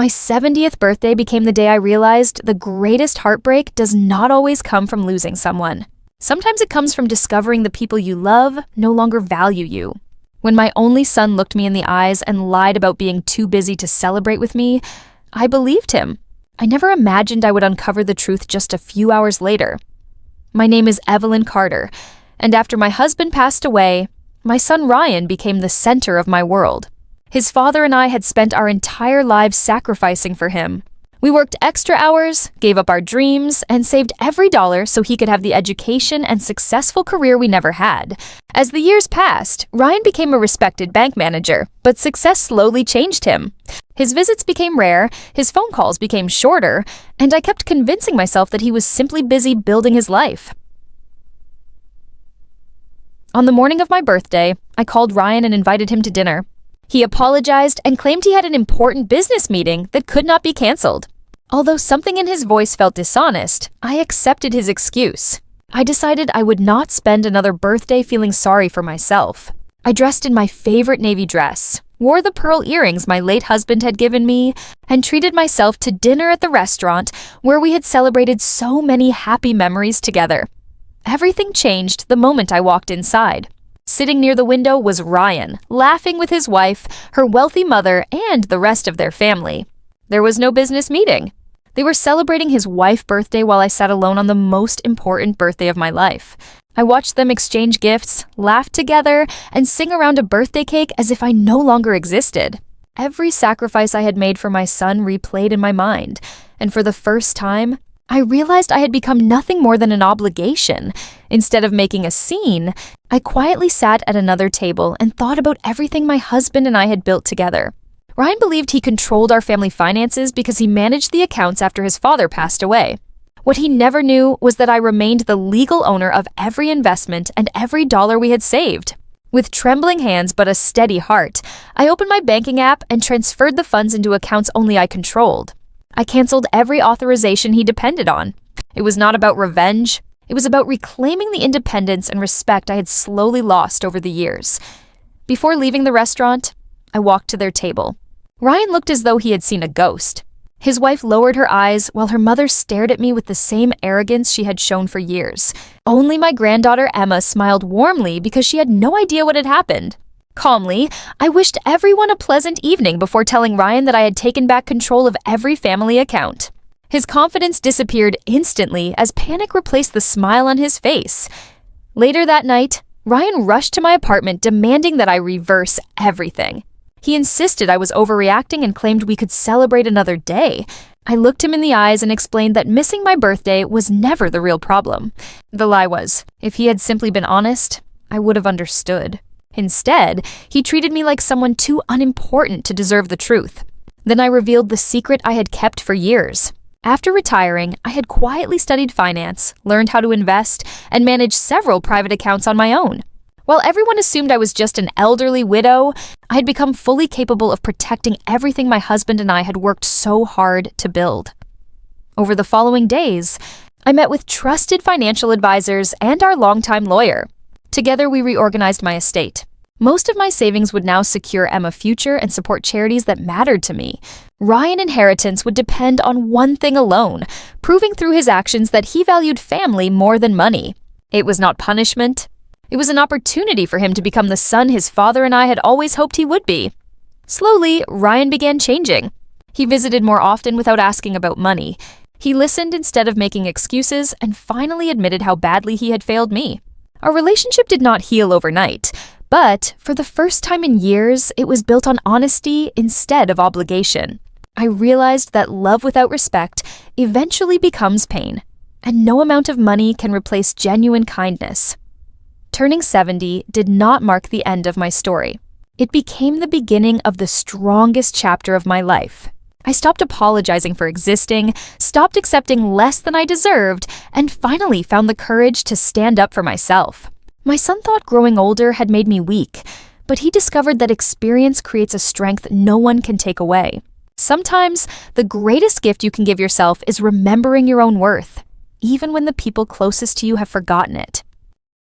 My 70th birthday became the day I realized the greatest heartbreak does not always come from losing someone. Sometimes it comes from discovering the people you love no longer value you. When my only son looked me in the eyes and lied about being too busy to celebrate with me, I believed him. I never imagined I would uncover the truth just a few hours later. My name is Evelyn Carter, and after my husband passed away, my son Ryan became the center of my world. His father and I had spent our entire lives sacrificing for him. We worked extra hours, gave up our dreams, and saved every dollar so he could have the education and successful career we never had. As the years passed, Ryan became a respected bank manager, but success slowly changed him. His visits became rare, his phone calls became shorter, and I kept convincing myself that he was simply busy building his life. On the morning of my birthday, I called Ryan and invited him to dinner. He apologized and claimed he had an important business meeting that could not be canceled. Although something in his voice felt dishonest, I accepted his excuse. I decided I would not spend another birthday feeling sorry for myself. I dressed in my favorite navy dress, wore the pearl earrings my late husband had given me, and treated myself to dinner at the restaurant where we had celebrated so many happy memories together. Everything changed the moment I walked inside. Sitting near the window was Ryan, laughing with his wife, her wealthy mother, and the rest of their family. There was no business meeting. They were celebrating his wife's birthday while I sat alone on the most important birthday of my life. I watched them exchange gifts, laugh together, and sing around a birthday cake as if I no longer existed. Every sacrifice I had made for my son replayed in my mind, and for the first time, I realized I had become nothing more than an obligation. Instead of making a scene, I quietly sat at another table and thought about everything my husband and I had built together. Ryan believed he controlled our family finances because he managed the accounts after his father passed away. What he never knew was that I remained the legal owner of every investment and every dollar we had saved. With trembling hands but a steady heart, I opened my banking app and transferred the funds into accounts only I controlled. I canceled every authorization he depended on. It was not about revenge. It was about reclaiming the independence and respect I had slowly lost over the years. Before leaving the restaurant, I walked to their table. Ryan looked as though he had seen a ghost. His wife lowered her eyes while her mother stared at me with the same arrogance she had shown for years. Only my granddaughter Emma smiled warmly because she had no idea what had happened. Calmly, I wished everyone a pleasant evening before telling Ryan that I had taken back control of every family account. His confidence disappeared instantly as panic replaced the smile on his face. Later that night, Ryan rushed to my apartment demanding that I reverse everything. He insisted I was overreacting and claimed we could celebrate another day. I looked him in the eyes and explained that missing my birthday was never the real problem. The lie was, if he had simply been honest, I would have understood. Instead, he treated me like someone too unimportant to deserve the truth. Then I revealed the secret I had kept for years. After retiring, I had quietly studied finance, learned how to invest, and managed several private accounts on my own. While everyone assumed I was just an elderly widow, I had become fully capable of protecting everything my husband and I had worked so hard to build. Over the following days, I met with trusted financial advisors and our longtime lawyer. Together, we reorganized my estate. Most of my savings would now secure Emma future and support charities that mattered to me. Ryan's inheritance would depend on one thing alone, proving through his actions that he valued family more than money. It was not punishment. It was an opportunity for him to become the son his father and I had always hoped he would be. Slowly, Ryan began changing. He visited more often without asking about money. He listened instead of making excuses and finally admitted how badly he had failed me. Our relationship did not heal overnight, but for the first time in years, it was built on honesty instead of obligation. I realized that love without respect eventually becomes pain, and no amount of money can replace genuine kindness. Turning 70 did not mark the end of my story. It became the beginning of the strongest chapter of my life. I stopped apologizing for existing, stopped accepting less than I deserved, and finally found the courage to stand up for myself. My son thought growing older had made me weak, but he discovered that experience creates a strength no one can take away. Sometimes, the greatest gift you can give yourself is remembering your own worth, even when the people closest to you have forgotten it.